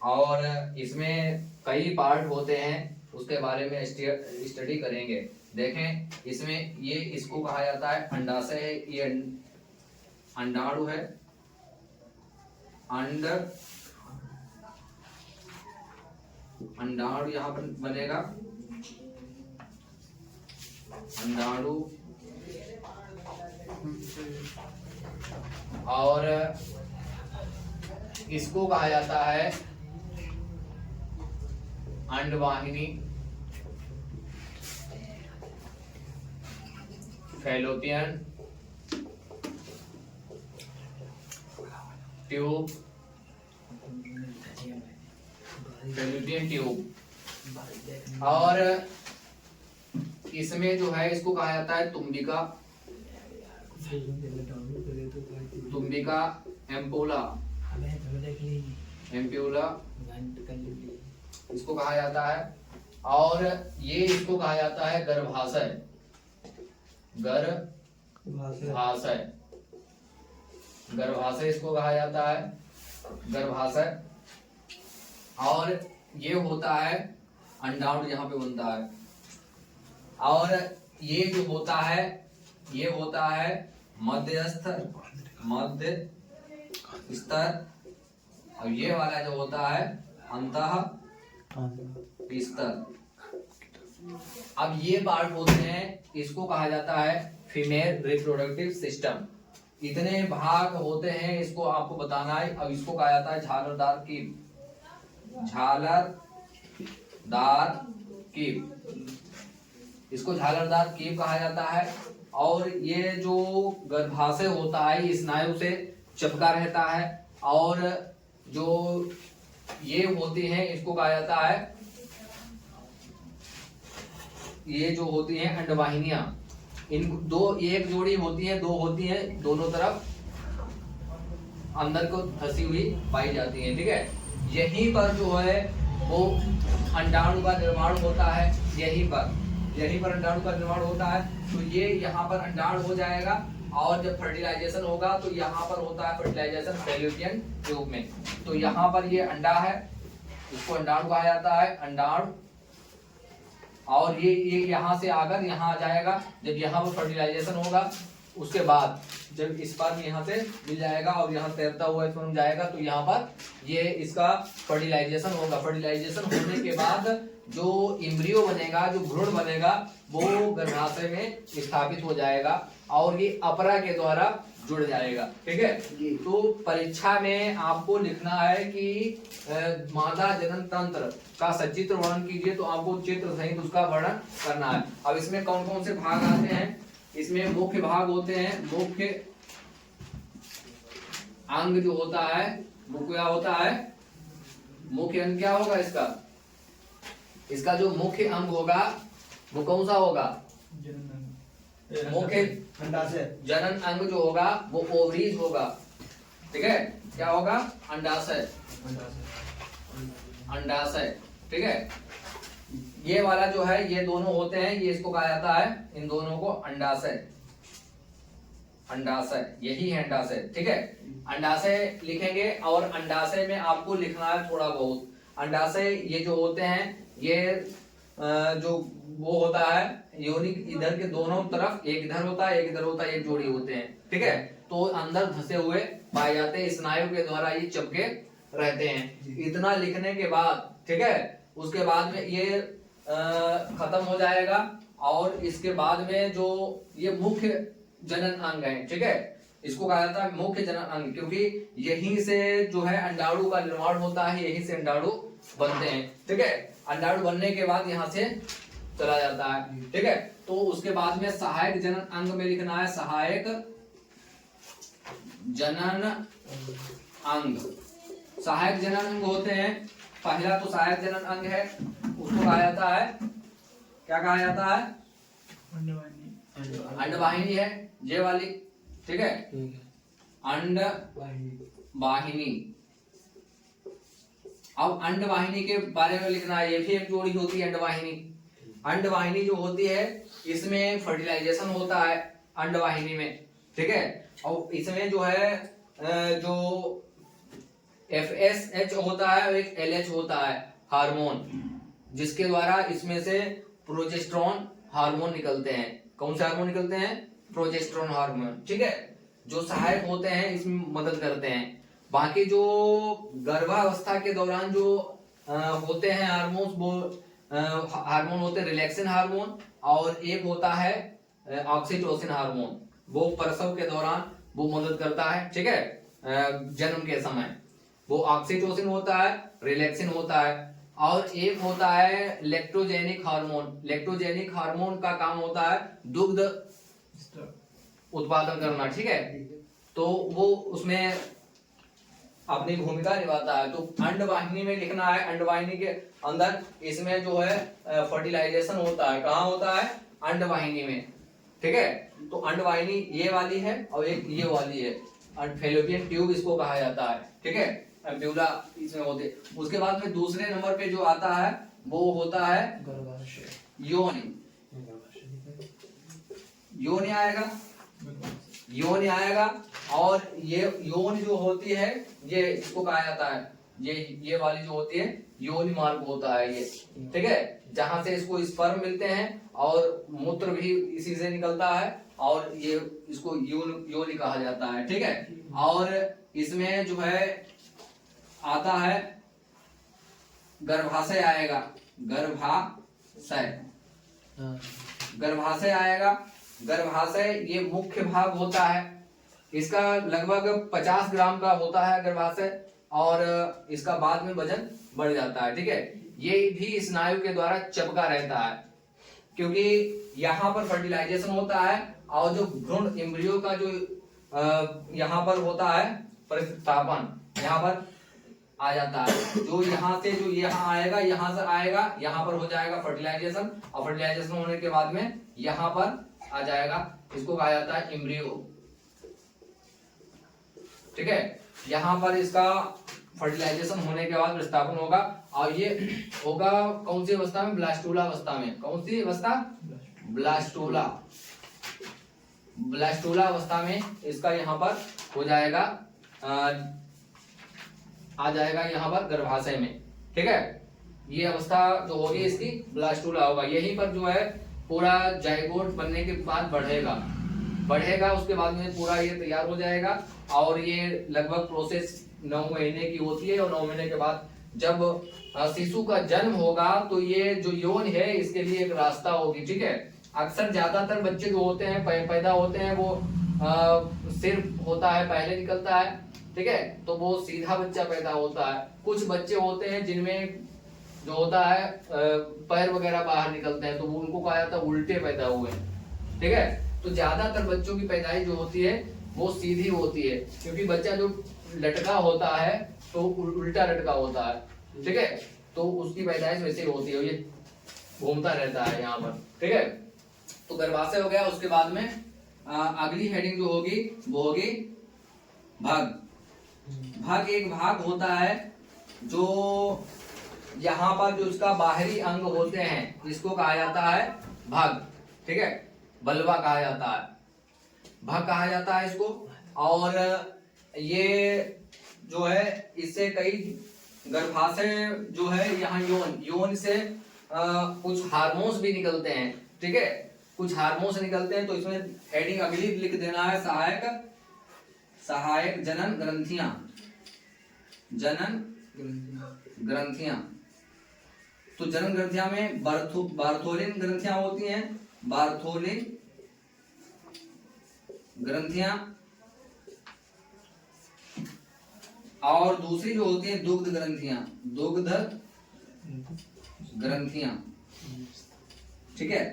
और इसमें कई पार्ट होते हैं, उसके बारे में स्टडी करेंगे। देखें, इसमें ये इसको कहा जाता है अंडाशय है, ये अंडाणु है, अंडाणु यहाँ पर बनेगा, अंडाणु। और इसको कहा जाता है अंडवाहिनी, फैलोपियन ट्यूब, फैलोपियन ट्यूब। और इसमें जो है इसको कहा जाता है तुम्बिका, तुम्बिका एम्पुला, एम्पुला इसको कहा जाता है। और ये इसको कहा जाता है गर्भाशय, गर्भाशय, गर्भाशय इसको कहा जाता है, गर्भाशय। और ये होता है अंडाणु यहाँ पे बनता है। और ये जो होता है ये होता है मध्यस्थ, मध्य स्तर। और ये वाला जो होता है अंतः स्तर। अब ये पार्ट होते हैं, इसको कहा जाता है फीमेल रिप्रोडक्टिव सिस्टम। इतने भाग होते हैं, इसको आपको बताना है। अब इसको कहा जाता है झालरदार कीप, झालरदार कीप, इसको झालरदार कीप कहा जाता है। और ये जो गर्भाशय होता है स्नायु से चिपका रहता है। और जो ये होती हैं इसको कहा जाता है, ये जो होती हैं अंडवाहिनियां, इन दो, एक जोड़ी होती है, दो होती हैं, दोनों तरफ अंदर को धसी हुई पाई जाती है। ठीक है, यहीं पर जो है वो अंडाणु का निर्माण होता है, यहीं पर अंडाणु का निर्माण होता है। तो ये यहाँ पर अंडाणु हो जाएगा। और जब फर्टिलाइजेशन होगा तो यहाँ पर होता है फर्टिलाइजेशन फैलोपियन ट्यूब में। तो यहाँ पर ये अंडा है, इसको अंडाणु कहा जाता है, अंडाणु। और ये यहाँ से आकर यहाँ आ जाएगा। जब यहाँ पर फर्टिलाइजेशन होगा उसके बाद जब स्पर्म यहाँ से मिल जाएगा और यहाँ तैरता हुआ स्पर्म जाएगा तो यहाँ पर ये इसका फर्टिलाइजेशन होगा। फर्टिलाइजेशन होने के बाद जो इम्ब्रियो बनेगा, जो भ्रूण बनेगा, वो गर्भाशय में स्थापित हो जाएगा और ये अपरा के द्वारा जुड़ जाएगा। ठीक है, तो परीक्षा में आपको लिखना है कि मादा जनन तंत्र का सचित्र वर्णन कीजिए। तो आपको चित्र सहित उसका वर्णन करना है। अब इसमें कौन कौन से भाग आते हैं? इसमें मुख्य भाग होते हैं, मुख्य अंग जो होता है वो क्या होता है? मुख्य अंग क्या होगा इसका? इसका जो मुख्य अंग होगा वो कौन सा होगा? मुख्य जनन अंग जो होगा वो ओवरीज होगा। ठीक है, क्या होगा? अंडाशय, अंडाशय। ठीक है, ये वाला जो है ये दोनों होते हैं, ये इसको कहा जाता है, इन दोनों को अंडाशय, अंडाशय, यही है अंडाशय। ठीक है, अंडाशय लिखेंगे और अंडाशय में आपको लिखना है थोड़ा बहुत। अंडाशय ये जो होते हैं ये जो वो होता है योनिक, इधर के दोनों तरफ, एक इधर होता है एक इधर होता है, एक जोड़ी होते हैं। ठीक है, तो अंदर धसे हुए पाए जाते हैं, स्नायु के द्वारा ये चिपके रहते हैं। इतना लिखने के बाद, ठीक है, उसके बाद में ये खत्म हो जाएगा। और इसके बाद में जो ये मुख्य जनन अंग है, ठीक है, इसको कहा जाता है मुख्य जनन अंग, क्योंकि यहीं से जो है अंडाणु का निर्माण होता है, यहीं से अंडाणु बनते हैं। ठीक है, अंडाणु बनने के बाद यहाँ से चला जाता है। ठीक है, तो उसके बाद में सहायक जनन अंग में लिखना है सहायक जनन अंग। सहायक जनन अंग होते हैं, पहला तो सहायक जनन अंग है, उसको कहा जाता है, क्या कहा जाता है? अंडवाहिनी है, ये वाली। ठीक है, अंडवाहिनी। अब अंडवाहिनी के बारे में लिखना है, ये भी एक जोड़ी होती है अंडवाहिनी। अंडवाहिनी जो होती है इसमें फर्टिलाइजेशन होता है अंडवाहिनी में। ठीक है, और इसमें जो है जो FSH होता है और एक LH होता है हार्मोन, जिसके द्वारा इसमें से प्रोजेस्टेरॉन हार्मोन निकलते हैं। कौन से हार्मोन निकलते हैं? प्रोजेस्टेरॉन हार्मोन, ठीक है, जो सहायक होते हैं, इसमें मदद करते हैं। बाकी जो गर्भावस्था के दौरान जो होते हैं हार्मोन्स, वो हार्मोन होते हैं रिलैक्सिन हार्मोन, और एक होता है ऑक्सीटोसिन हार्मोन, वो प्रसव के दौरान वो मदद करता है, ठीक है, जन्म के समय। वो ऑक्सीटोसिन होता है, रिलैक्सिन होता है, और एक होता है लेक्टोजेनिक हार्मोन। लेक्टोजेनिक हार्मोन का काम होता है दुग्ध उत्पादन करना, ठीक है, तो वो उसमें अपनी भूमिका निभाता है। तो अंडवाहिनी में लिखना है, अंडवाहिनी के अंदर इसमें जो है फर्टिलाइजेशन होता है। कहाँ होता है? अंडवाहिनी में, ठीक है। तो अंडवाहिनी ये वाली है और एक ये वाली है, फैलोपियन ट्यूब इसको कहा जाता है, ठीक है, एम्प्यूला इसमें होते। उसके बाद में दूसरे नंबर पे जो आता है वो होता है योनि। योनि आएगा, योनि आएगा, और ये योनि जो होती है ये इसको कहा जाता है, ये वाली जो होती है योनि मार्ग होता है ये, ठीक है, जहां से इसको स्पर्म मिलते हैं और मूत्र भी इसी से निकलता है, और ये इसको योनि कहा जाता है, ठीक है। और इसमें जो है आता है गर्भाशय आएगा, गर्भाशय, गर्भाशय आएगा। गर्भाशय ये मुख्य भाग होता है, इसका लगभग 50 ग्राम का होता है गर्भाशय, और इसका बाद में वजन बढ़ जाता है, ठीक है। ये भी स्नायु के द्वारा चिपका रहता है, क्योंकि यहाँ पर फर्टिलाइजेशन होता है, और जो भ्रूण एम्ब्रियो का जो यहाँ पर होता है प्रतिस्थापन, यहाँ पर आ जाता है। जो यहाँ से जो यहाँ आएगा, यहाँ से आएगा, यहाँ पर हो जाएगा फर्टिलाइजेशन, और फर्टिलाइजेशन होने के बाद में यहाँ पर आ जाएगा, इसको कहा जाता है एम्ब्रियो, ठीक है। यहाँ पर इसका फर्टिलाइजेशन होने के बाद प्रतिस्थापन होगा, और ये होगा कौन सी अवस्था में? ब्लास्टूला अवस्था में। कौन सी अवस्था? ब्लास्टूला, ब्लास्टूला अवस्था में इसका यहाँ पर हो जाएगा, आ जाएगा यहाँ पर गर्भाशय में, ठीक है। ये अवस्था जो होगी इसकी ब्लास्टूला होगा। यहीं पर जो है पूरा जाइगोट बनने के बाद बढ़ेगा, उसके बाद में पूरा ये तैयार हो जाएगा, और ये लगभग प्रोसेस 9 महीने की होती है, और 9 महीने के बाद जब शिशु का जन्म होगा तो ये जो यौन है इसके लिए एक रास्ता होगी, ठीक है। अक्सर ज्यादातर बच्चे जो होते हैं पैदा होते हैं वो सिर होता है पहले निकलता है, ठीक है, तो वो सीधा बच्चा पैदा होता है। कुछ बच्चे होते हैं जिनमें जो होता है पैर वगैरह बाहर निकलते हैं, तो वो उनको कहा जाता है उल्टे पैदा हुए, ठीक है। तो ज्यादातर बच्चों की पैदाइश जो होती है वो सीधी होती है, क्योंकि बच्चा जो लटका होता है तो उल्टा लटका होता है, ठीक है, तो उसकी पैदाइश वैसे ही होती है, ये घूमता रहता है यहाँ पर, ठीक है। तो गर्भाशय हो गया। उसके बाद में अगली हेडिंग जो होगी वो होगी भाग। भाग एक भाग होता है जो यहाँ पर जो उसका बाहरी अंग होते हैं इसको कहा जाता है भाग, ठीक है, बल्वा कहा जाता है, भाग कहा जाता है इसको। और ये जो है इससे कई गर्भाशय जो है यहाँ यौन से कुछ हार्मोन्स भी निकलते हैं, ठीक है, कुछ हार्मोन्स निकलते हैं। तो इसमें हेडिंग अगली लिख देना है सहायक जनन ग्रंथियां, जनन ग्रंथियां। तो जनन ग्रंथियां में बार्थोलिन ग्रंथियां होती हैं, बार्थोलिन ग्रंथियां, और दूसरी जो होती है दुग्ध ग्रंथियां, दुग्ध ग्रंथियां, ठीक है।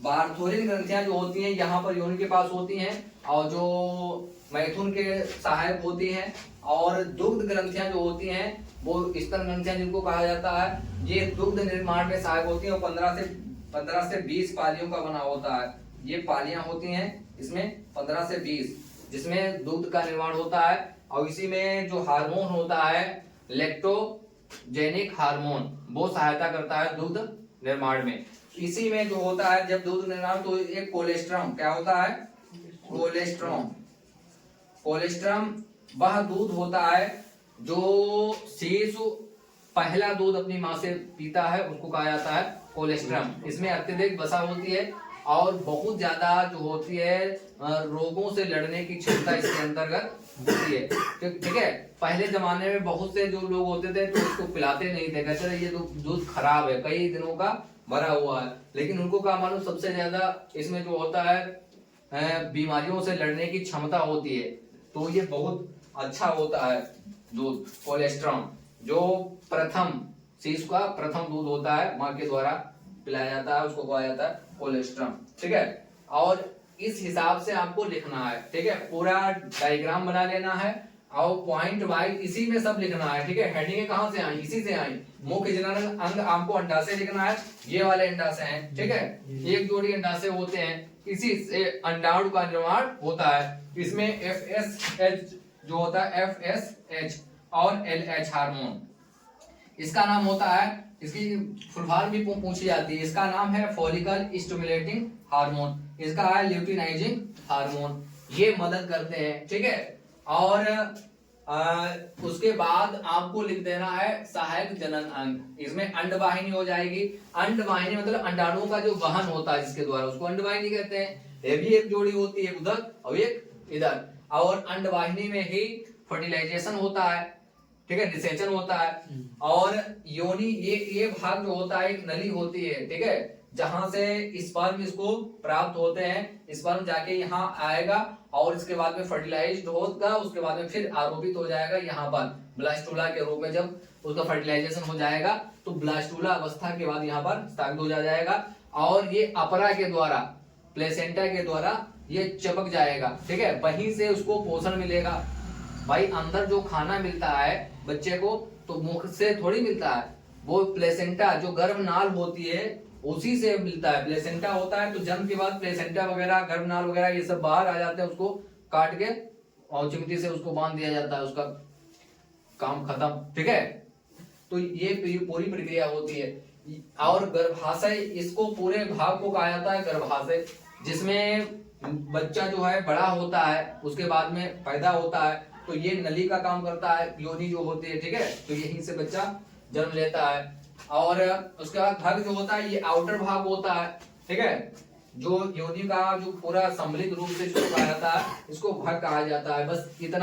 बार्थोलिन ग्रंथियां जो होती हैं यहाँ पर योनि के पास होती हैं, और जो मैथुन के सहायक होती हैं, और दुग्ध ग्रंथियां जो होती हैं वो स्तन ग्रंथियां जिनको कहा जाता है, ये दुग्ध निर्माण में सहायक होती हैं, और 15 से 20 पालियों का बना होता है। ये पालियां होती हैं इसमें 15 से 20, जिसमें दुग्ध का निर्माण होता है, और इसी में जो हार्मोन होता है लेक्टोजेनिक हार्मोन, वो सहायता करता है दुग्ध निर्माण में। इसी में जो होता है जब दुग्ध निर्माण, तो एक कोलेस्ट्रम, क्या होता है? कोलेस्ट्रम। कोलेस्ट्रम वह दूध होता है जो शिशु पहला दूध अपनी माँ से पीता है उसको कहा जाता है कोलेस्ट्रम। इसमें अत्यधिक वसा होती है और बहुत ज्यादा जो होती है रोगों से लड़ने की क्षमता इसके अंतर्गत होती है। ठीक है, पहले जमाने में बहुत से जो लोग होते थे तो उसको पिलाते नहीं थे, कहते थे ये दूध खराब है, कई दिनों का भरा हुआ है। लेकिन उनको क्या मालूम सबसे ज्यादा इसमें जो होता है बीमारियों से लड़ने की क्षमता होती है, तो ये बहुत अच्छा होता है दूध कोलेस्ट्रॉम, जो प्रथम शिशु का प्रथम दूध होता है माँ के द्वारा पिलाया जाता है, उसको कहा जाता है कोलेस्ट्रॉम। ठीक है, और इस हिसाब से आपको लिखना है। ठीक है, पूरा डायग्राम बना लेना है और पॉइंट वाइज इसी में सब लिखना है। ठीक है, हेडिंग कहाँ से आई, इसी से आई। मुख्य जनन अंग आपको अंडाशय लिखना है, ये वाले अंडाशय हैं। ठीक है, एक जोड़ी अंडाशय होते हैं, इसी से अंडाणु का निर्माण होता है। इसमें FSH जो होता है FSH और LH हार्मोन, इसका नाम होता है, इसकी फुल फॉर्म भी पूछी जाती है, इसका नाम है फॉलिकल स्टिमुलेटिंग हार्मोन, इसका है ल्यूटिनाइजिंग हार्मोन, ये मदद करते हैं। ठीक है, और उसके बाद आपको लिख देना है सहायक जनन अंग। इसमें अंडवाहिनी हो जाएगी। अंडवाहिनी मतलब अंडाणुओं का जो वहन होता है जिसके द्वारा, उसको अंडवाहिनी कहते हैं। ये भी एक जोड़ी होती है उधर और एक इधर, और अंडवाहिनी में ही फर्टिलाइजेशन होता है। ठीक है, निषेचन होता है। और योनि ये भाग जो होता है एक नली होती है। ठीक है, जहां से स्पर्म इसको प्राप्त होते हैं, स्पर्म जाके यहाँ आएगा और इसके बाद में फर्टिलाइज्ड होगा, उसके बाद में फिर आरोपित हो जाएगा यहाँ पर ब्लास्टूला के रूप में। जब उसका फर्टिलाइजेशन हो जाएगा तो ब्लास्टूला अवस्था के बाद यहाँ पर स्थापित हो जाएगा और ये अपरा के द्वारा, प्लेसेंटा के द्वारा ये चपक जाएगा। ठीक है, वहीं से उसको पोषण मिलेगा। भाई अंदर जो खाना मिलता है बच्चे को तो मुख से थोड़ी मिलता है, वो प्लेसेंटा जो गर्भनाल होती है उसी से मिलता है। प्लेसेंटा होता है तो जन्म के बाद प्लेसेंटा वगैरह गर्भनाल वगैरह ये सब बाहर आ जाते हैं, उसको काट के और चिमटी से उसको बांध दिया जाता है, उसका काम खत्म। ठीक है, तो ये पूरी प्रक्रिया होती है। और गर्भाशय, इसको पूरे भाग को कहा जाता है गर्भाशय, जिसमें बच्चा जो है बड़ा होता है, उसके बाद में पैदा होता है, तो ये नली का काम करता है, योनि जो होती है। ठीक है, तो यहीं से बच्चा जन्म लेता है। और उसके बाद भाग जो होता है ये आउटर भाग होता है। ठीक है, जो योनि का जो पूरा सम्मिलित रूप से इसको कहा जाता है, इसको भाग कहा जाता है। बस इतना